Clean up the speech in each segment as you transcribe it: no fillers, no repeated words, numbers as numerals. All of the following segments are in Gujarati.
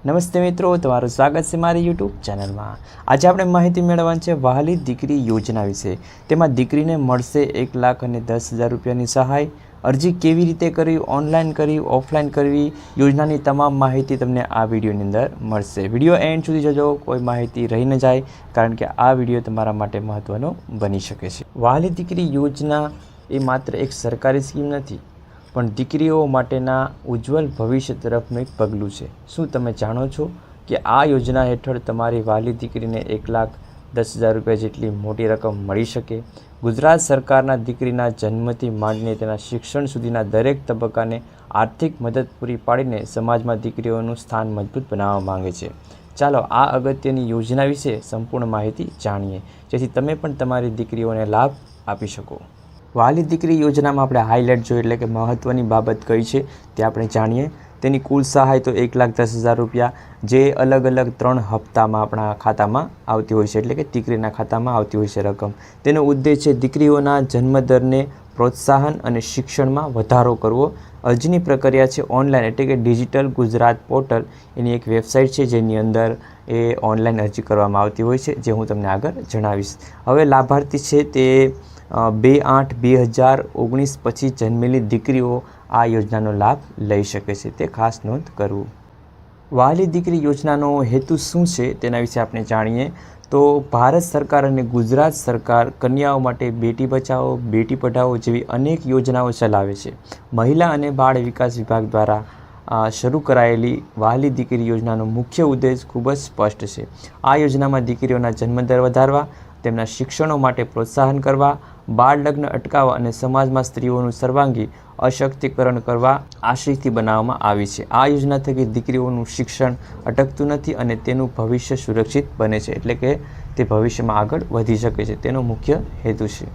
નમસ્તે મિત્રો, તમારું સ્વાગત છે મારી યુટ્યુબ ચેનલમાં। આજે આપણે માહિતી મેળવવાની છે વહાલી દીકરી યોજના વિશે। તેમાં દીકરીને મળશે 1,10,000 રૂપિયાની સહાય। અરજી કેવી રીતે કરવી, ઓનલાઈન કરવી, ઓફલાઈન કરવી, યોજનાની તમામ માહિતી તમને આ વિડીયોની અંદર મળશે। વિડીયો એન્ડ સુધી જોજો, કોઈ માહિતી રહી ન જાય, કારણ કે આ વિડીયો તમારા માટે મહત્વનો બની શકે છે। વહાલી દીકરી યોજના એ માત્ર એક સરકારી સ્કીમ નથી, પણ દીકરીઓ માટેના ઉજ્જવલ ભવિષ્ય તરફનું એક પગલું છે। શું તમે જાણો છો કે આ યોજના હેઠળ તમારી વહાલી દીકરીને 1,10,000 રૂપિયા જેટલી મોટી રકમ મળી શકે? ગુજરાત સરકારના દીકરીના જન્મથી માંડીને તેના શિક્ષણ સુધીના દરેક તબક્કાને આર્થિક મદદ પૂરી પાડીને સમાજમાં દીકરીઓનું સ્થાન મજબૂત બનાવવા માંગે છે। ચાલો આ અગત્યની યોજના વિશે સંપૂર્ણ માહિતી જાણીએ, જેથી તમે પણ તમારી દીકરીઓને લાભ આપી શકો। વહાલી દીકરી યોજનામાં આપણે હાઇલાઇટ જોઈએ, એટલે કે મહત્ત્વની બાબત કઈ છે તે આપણે જાણીએ। તેની કુલ સહાય તો 1,10,000 રૂપિયા, જે અલગ અલગ 3 હપ્તામાં આપણા ખાતામાં આવતી હોય છે, એટલે કે દીકરીના ખાતામાં આવતી હોય છે રકમ। તેનો ઉદ્દેશ છે દીકરીઓના જન્મદરને પ્રોત્સાહન અને શિક્ષણમાં વધારો કરવો। અરજીની પ્રક્રિયા છે ઓનલાઈન, એટલે કે ડિજિટલ ગુજરાત પોર્ટલ એની એક વેબસાઇટ છે, જેની અંદર એ ઓનલાઈન અરજી કરવામાં આવતી હોય છે, જે હું તમને આગળ જણાવીશ। હવે લાભાર્થી છે તે 2/8/2019 પછી જન્મેલી દીકરીઓ આ યોજનાનો લાભ લઈ શકે છે, તે ખાસ નોંધ કરવું। વહાલી દીકરી યોજનાનો હેતુ શું છે તેના વિશે આપણે જાણીએ તો ભારત સરકાર અને ગુજરાત સરકાર કન્યાઓ માટે બેટી બચાવો, બેટી પઢાઓ જેવી અનેક યોજનાઓ ચલાવે છે। મહિલા અને બાળ વિકાસ વિભાગ દ્વારા શરૂ કરાયેલી વહાલી દીકરી યોજનાનો મુખ્ય ઉદ્દેશ ખૂબ જ સ્પષ્ટ છે। આ યોજનામાં દીકરીઓના જન્મદર વધારવા, તેમના શિક્ષણો માટે પ્રોત્સાહન કરવા, બાળ લગ્ન અટકાવવા અને સમાજમાં સ્ત્રીઓનું સર્વાંગી અશક્તિકરણ કરવા આશયથી બનાવવામાં આવી છે। આ યોજના થકી દીકરીઓનું શિક્ષણ અટકતું નથી અને તેનું ભવિષ્ય સુરક્ષિત બને છે, એટલે કે તે ભવિષ્યમાં આગળ વધી શકે છે, તેનો મુખ્ય હેતુ છે।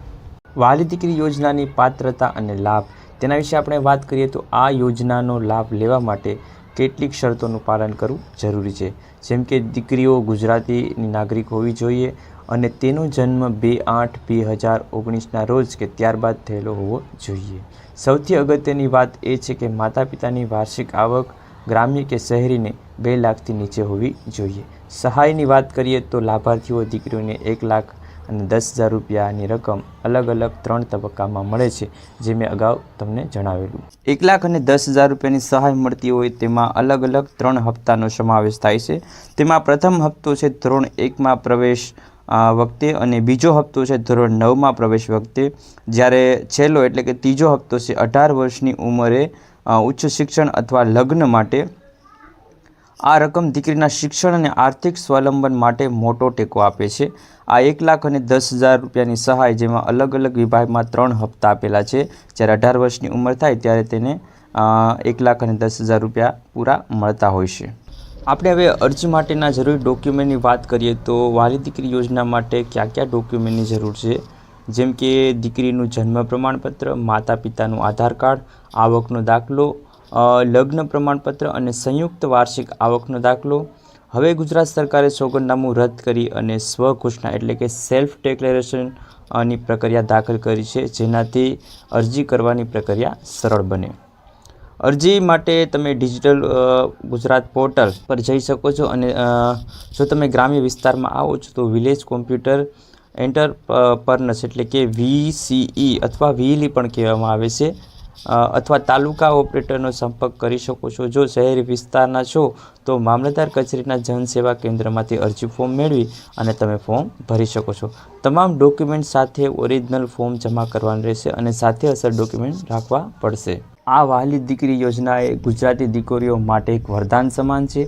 વહાલી દીકરી યોજનાની પાત્રતા અને લાભ, તેના વિશે આપણે વાત કરીએ તો આ યોજનાનો લાભ લેવા માટે કેટલીક શરતોનું પાલન કરવું જરૂરી છે, જેમ કે દીકરીઓ ગુજરાતીની નાગરિક હોવી જોઈએ અને તેનો જન્મ 2/8/2019ના રોજ કે ત્યારબાદ થયેલો હોવો જોઈએ। સૌથી અગત્યની વાત એ છે કે માતા પિતાની વાર્ષિક આવક ગ્રામ્ય કે શહેરીને 2 લાખથી નીચે હોવી જોઈએ। સહાયની વાત કરીએ તો લાભાર્થીઓ દીકરીઓને 1,10,000 રૂપિયાની રકમ અલગ અલગ 3 તબક્કામાં મળે છે, જે મેં અગાઉ તમને જણાવેલું। 1,10,000 રૂપિયાની સહાય મળતી હોય તેમાં અલગ અલગ 3 હપ્તાનો સમાવેશ થાય છે। તેમાં પ્રથમ હપ્તો છે ધોરણ 1માં પ્રવેશ વખતે અને બીજો હપ્તો છે ધોરણ 9માં પ્રવેશ વખતે, જ્યારે છેલ્લો એટલે કે ત્રીજો હપ્તો છે 18 વર્ષની ઉંમરે ઉચ્ચ શિક્ષણ અથવા લગ્ન માટે। આ રકમ દીકરીના શિક્ષણ અને આર્થિક સ્વાવલંબન માટે મોટો ટેકો આપે છે। આ 1,10,000 રૂપિયાની સહાય, જેમાં અલગ અલગ વિભાગમાં 3 હપ્તા આપેલા છે, જ્યારે 18 વર્ષની ઉંમર થાય ત્યારે તેને 1,10,000 રૂપિયા પૂરા મળતા હોય છે। આપણે હવે અરજી માટેના જરૂરી ડોક્યુમેન્ટની વાત કરીએ તો વહાલી દીકરી યોજના માટે કયા કયા ડોક્યુમેન્ટની જરૂર છે, જેમ કે દીકરીનું જન્મ પ્રમાણપત્ર, માતા પિતાનું આધાર કાર્ડ, આવકનો દાખલો, લગ્ન પ્રમાણપત્ર અને સંયુક્ત વાર્ષિક આવકનો દાખલો। હવે ગુજરાત સરકારે સોગંદનામું રદ કરી અને સ્વઘોષણા એટલે કે સેલ્ફ ડિક્લેરેશનની પ્રક્રિયા દાખલ કરી છે, જેનાથી અરજી કરવાની પ્રક્રિયા સરળ બને। અરજી માટે તમે ડિજિટલ ગુજરાત પોર્ટલ પર જઈ શકો છો અને જો તમે ગ્રામ્ય વિસ્તારમાં આવો છો તો વિલેજ કોમ્પ્યુટર એન્ટરપ્રનર્સ એટલે કે VCE અથવા VLE પણ કહેવામાં આવે છે, અથવા તાલુકા ઓપરેટરનો સંપર્ક કરી શકો છો। જો શહેરી વિસ્તારના છો તો મામલતદાર કચેરીના જનસેવા કેન્દ્રમાંથી અરજી ફોર્મ મેળવી અને તમે ફોર્મ ભરી શકો છો। તમામ ડોક્યુમેન્ટ સાથે ઓરિજિનલ ફોર્મ જમા કરવાનું રહેશે અને સાથે અસર ડોક્યુમેન્ટ રાખવા પડશે। આ વહાલી દીકરી યોજના એ ગુજરાતી દીકરીઓ માટે એક વરદાન સમાન છે।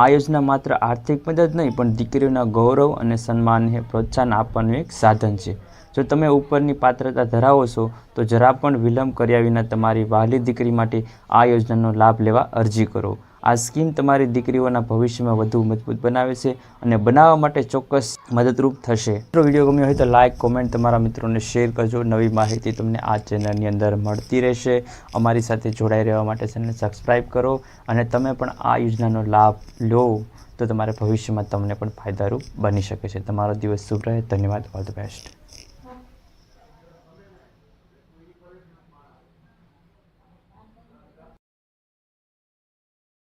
આ યોજના માત્ર આર્થિક મદદ નહીં, પણ દીકરીઓના ગૌરવ અને સન્માનને પ્રોત્સાહન આપવાનું એક સાધન છે। જો તમે ઉપરની પાત્રતા ધરાવો છો તો જરા પણ વિલંબ કર્યા વિના તમારી વહાલી દીકરી માટે આ યોજનાનો લાભ લેવા અરજી કરો। આ સ્કીમ તમારી દીકરીઓના ભવિષ્યમાં વધુ મજબૂત બનાવે છે અને બનાવવા માટે ચોક્કસ મદદરૂપ થશે। જો વિડીયો ગમ્યો હોય તો લાઇક, કોમેન્ટ, તમારા મિત્રોને શેર કરજો। નવી માહિતી તમને આ ચેનલની અંદર મળતી રહેશે। અમારી સાથે જોડાઈ રહેવા માટે ચેનલને સબસ્ક્રાઈબ કરો અને તમે પણ આ યોજનાનો લાભ લો તો તમારા ભવિષ્યમાં તમને પણ ફાયદારૂપ બની શકે છે। તમારો દિવસ શુભ રહે। ધન્યવાદ। All the best.